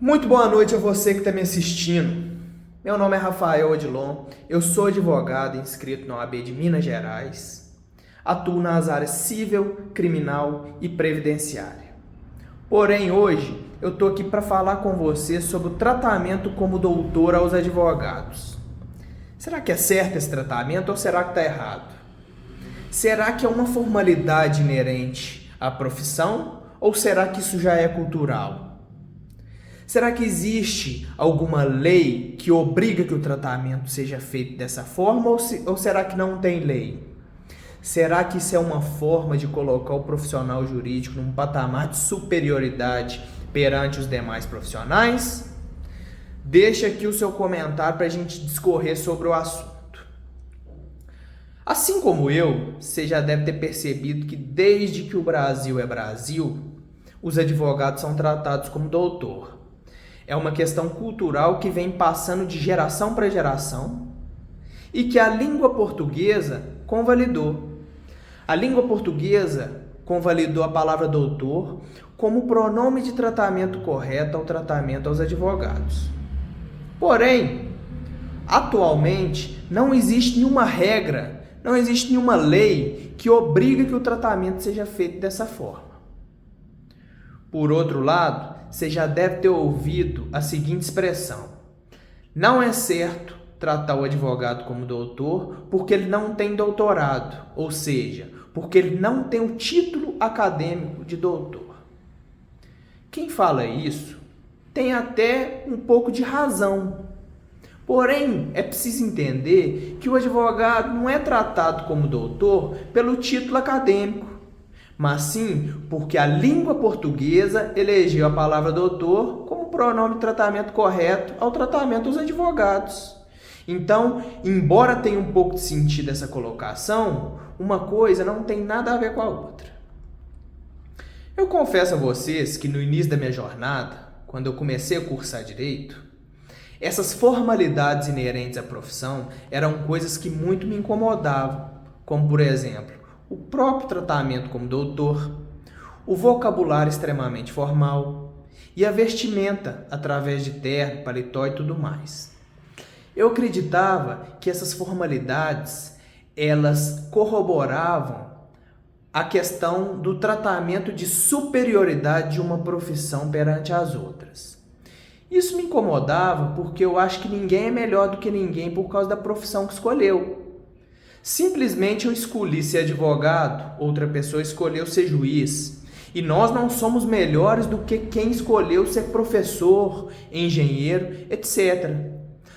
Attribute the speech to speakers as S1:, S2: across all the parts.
S1: Muito boa noite a você que está me assistindo. Meu nome é Rafael Odilon, eu sou advogado inscrito na OAB de Minas Gerais. Atuo nas áreas civil, criminal e previdenciária. Porém, hoje eu estou aqui para falar com você sobre o tratamento como doutor aos advogados. Será que é certo esse tratamento ou será que está errado? Será que é uma formalidade inerente à profissão ou será que isso já é cultural? Será que existe alguma lei que obriga que o tratamento seja feito dessa forma ou será que não tem lei? Será que isso é uma forma de colocar o profissional jurídico num patamar de superioridade perante os demais profissionais? Deixa aqui o seu comentário para a gente discorrer sobre o assunto. Assim como eu, você já deve ter percebido que desde que o Brasil é Brasil, os advogados são tratados como doutor. É uma questão cultural que vem passando de geração para geração e que a língua portuguesa convalidou. A língua portuguesa convalidou a palavra doutor como pronome de tratamento correto ao tratamento aos advogados. Porém, atualmente não existe nenhuma regra, não existe nenhuma lei que obriga que o tratamento seja feito dessa forma. Por outro lado, você já deve ter ouvido a seguinte expressão: não é certo tratar o advogado como doutor porque ele não tem doutorado, ou seja, porque ele não tem o título acadêmico de doutor. Quem fala isso tem até um pouco de razão. Porém, é preciso entender que o advogado não é tratado como doutor pelo título acadêmico, mas sim porque a língua portuguesa elegeu a palavra doutor como pronome de tratamento correto ao tratamento dos advogados. Então, embora tenha um pouco de sentido essa colocação, uma coisa não tem nada a ver com a outra. Eu confesso a vocês que no início da minha jornada, quando eu comecei a cursar Direito, essas formalidades inerentes à profissão eram coisas que muito me incomodavam, como por exemplo, o próprio tratamento como doutor, o vocabulário extremamente formal e a vestimenta através de terno, paletó e tudo mais. Eu acreditava que essas formalidades, elas corroboravam a questão do tratamento de superioridade de uma profissão perante as outras. Isso me incomodava porque eu acho que ninguém é melhor do que ninguém por causa da profissão que escolheu. Simplesmente eu escolhi ser advogado, outra pessoa escolheu ser juiz. E nós não somos melhores do que quem escolheu ser professor, engenheiro, etc.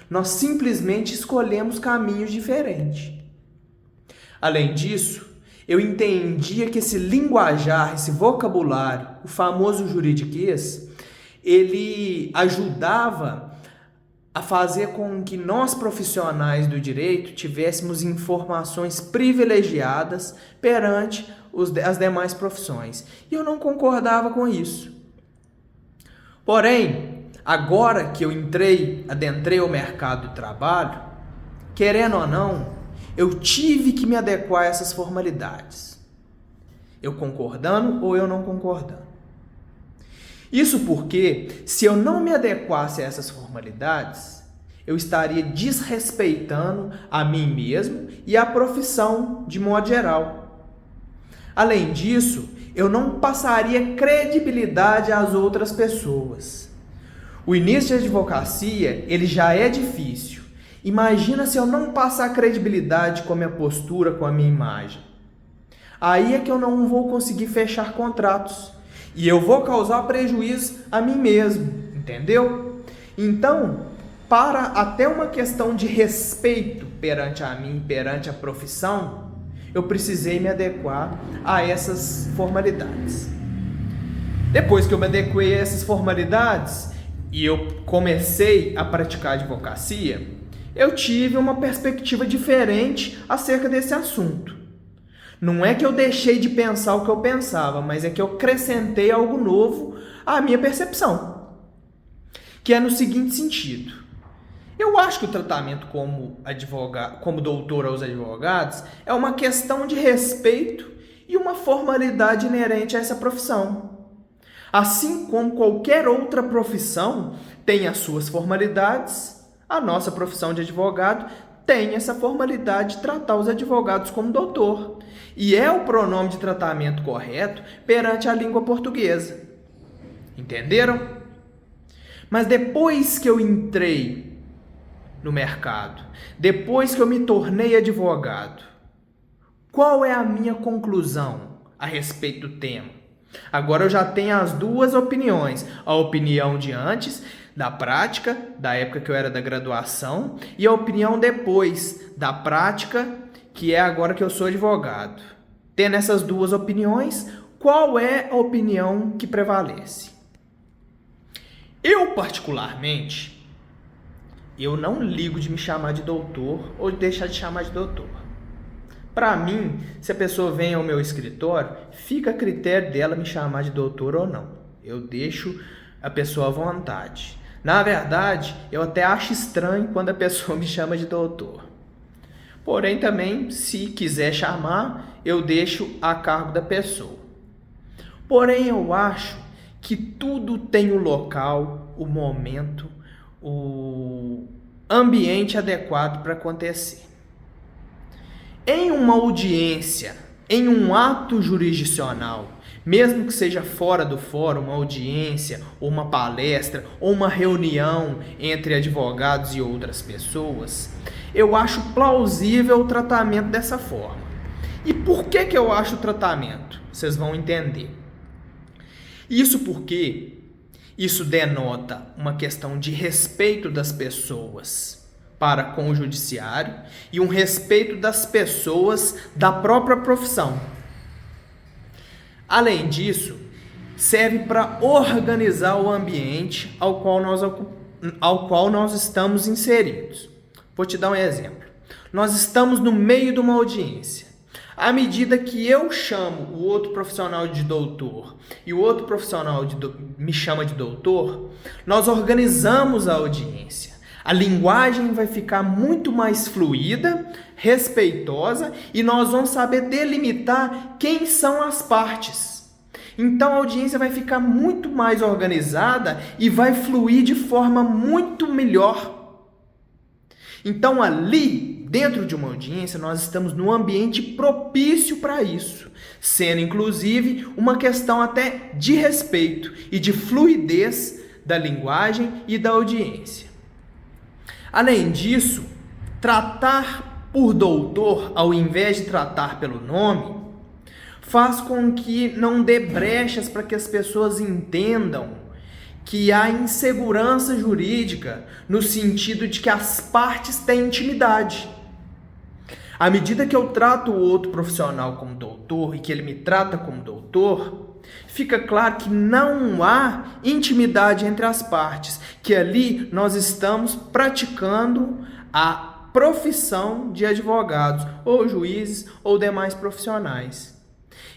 S1: Nós simplesmente escolhemos caminhos diferentes. Além disso, eu entendia que esse linguajar, esse vocabulário, o famoso juridiquês, ele ajudava a fazer com que nós profissionais do direito tivéssemos informações privilegiadas perante as demais profissões. E eu não concordava com isso. Porém, agora que eu adentrei o mercado de trabalho, querendo ou não, eu tive que me adequar a essas formalidades. Eu concordando ou eu não concordando. Isso porque, se eu não me adequasse a essas formalidades, eu estaria desrespeitando a mim mesmo e a profissão de modo geral. Além disso, eu não passaria credibilidade às outras pessoas. O início de advocacia, ele já é difícil. Imagina se eu não passar credibilidade com a minha postura, com a minha imagem. Aí é que eu não vou conseguir fechar contratos. E eu vou causar prejuízo a mim mesmo, entendeu? Então, para até uma questão de respeito perante a mim, perante a profissão, eu precisei me adequar a essas formalidades. Depois que eu me adequei a essas formalidades e eu comecei a praticar advocacia, eu tive uma perspectiva diferente acerca desse assunto. Não é que eu deixei de pensar o que eu pensava, mas é que eu acrescentei algo novo à minha percepção. Que é no seguinte sentido. Eu acho que o tratamento como doutor aos advogados é uma questão de respeito e uma formalidade inerente a essa profissão. Assim como qualquer outra profissão tem as suas formalidades, a nossa profissão de advogado tem essa formalidade de tratar os advogados como doutor. E é o pronome de tratamento correto perante a língua portuguesa. Entenderam? Mas depois que eu entrei no mercado, depois que eu me tornei advogado, qual é a minha conclusão a respeito do tema? Agora eu já tenho as duas opiniões. A opinião de antes, da prática, da época que eu era da graduação, e a opinião depois, da prática, que é agora que eu sou advogado. Tendo essas duas opiniões, qual é a opinião que prevalece? Eu, particularmente, eu não ligo de me chamar de doutor ou de deixar de chamar de doutor. Para mim, se a pessoa vem ao meu escritório, fica a critério dela me chamar de doutor ou não. Eu deixo a pessoa à vontade. Na verdade, eu até acho estranho quando a pessoa me chama de doutor. Porém, também, se quiser chamar, eu deixo a cargo da pessoa. Porém, eu acho que tudo tem o local, o momento, o ambiente adequado para acontecer. Em uma audiência, em um ato jurisdicional, mesmo que seja fora do fórum, uma audiência, ou uma palestra, ou uma reunião entre advogados e outras pessoas, eu acho plausível o tratamento dessa forma. E por que eu acho o tratamento? Vocês vão entender. Isso porque isso denota uma questão de respeito das pessoas para com o judiciário e um respeito das pessoas da própria profissão. Além disso, serve para organizar o ambiente ao qual nós estamos inseridos. Vou te dar um exemplo. Nós estamos no meio de uma audiência. À medida que eu chamo o outro profissional de doutor e o outro profissional me chama de doutor, nós organizamos a audiência. A linguagem vai ficar muito mais fluida, respeitosa e nós vamos saber delimitar quem são as partes. Então a audiência vai ficar muito mais organizada e vai fluir de forma muito melhor. Então ali, dentro de uma audiência, nós estamos num ambiente propício para isso, sendo inclusive uma questão até de respeito e de fluidez da linguagem e da audiência. Além disso, tratar por doutor, ao invés de tratar pelo nome, faz com que não dê brechas para que as pessoas entendam que há insegurança jurídica no sentido de que as partes têm intimidade. À medida que eu trato o outro profissional como doutor e que ele me trata como doutor, fica claro que não há intimidade entre as partes, que ali nós estamos praticando a profissão de advogados, ou juízes, ou demais profissionais.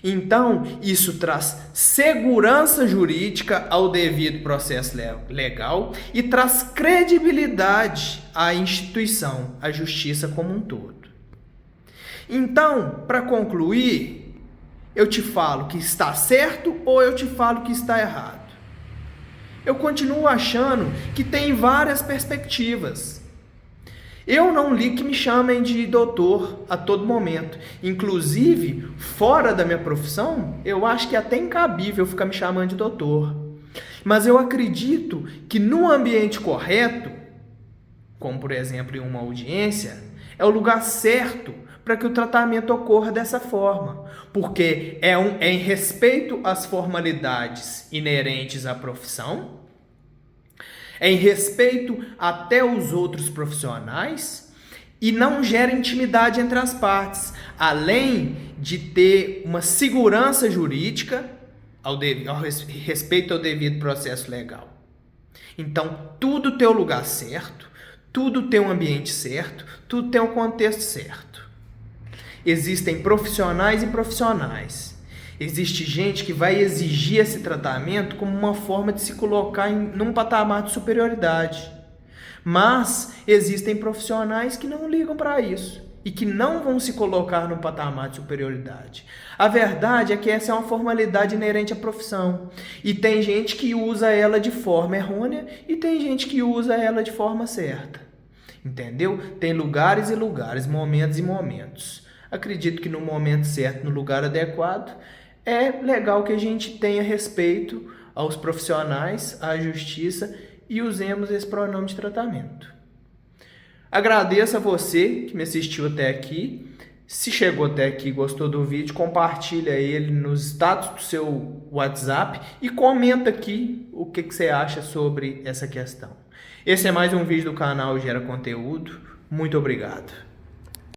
S1: Então, isso traz segurança jurídica ao devido processo legal e traz credibilidade à instituição, à justiça como um todo. Então, para concluir, eu te falo que está certo ou eu te falo que está errado? Eu continuo achando que tem várias perspectivas. Eu não ligo que me chamem de doutor a todo momento. Inclusive, fora da minha profissão, eu acho que é até incabível ficar me chamando de doutor. Mas eu acredito que no ambiente correto, como por exemplo em uma audiência, é o lugar certo para que o tratamento ocorra dessa forma. Porque é em respeito às formalidades inerentes à profissão, é em respeito até os outros profissionais e não gera intimidade entre as partes, além de ter uma segurança jurídica ao respeito ao devido processo legal. Então, tudo tem o lugar certo, tudo tem um ambiente certo, tudo tem um contexto certo. Existem profissionais e profissionais. Existe gente que vai exigir esse tratamento como uma forma de se colocar num patamar de superioridade. Mas existem profissionais que não ligam para isso e que não vão se colocar no patamar de superioridade. A verdade é que essa é uma formalidade inerente à profissão. E tem gente que usa ela de forma errônea e tem gente que usa ela de forma certa. Entendeu? Tem lugares e lugares, momentos e momentos. Acredito que no momento certo, no lugar adequado, é legal que a gente tenha respeito aos profissionais, à justiça e usemos esse pronome de tratamento. Agradeço a você que me assistiu até aqui. Se chegou até aqui e gostou do vídeo, compartilha ele nos status do seu WhatsApp e comenta aqui o que você acha sobre essa questão. Esse é mais um vídeo do canal Gera Conteúdo. Muito obrigado.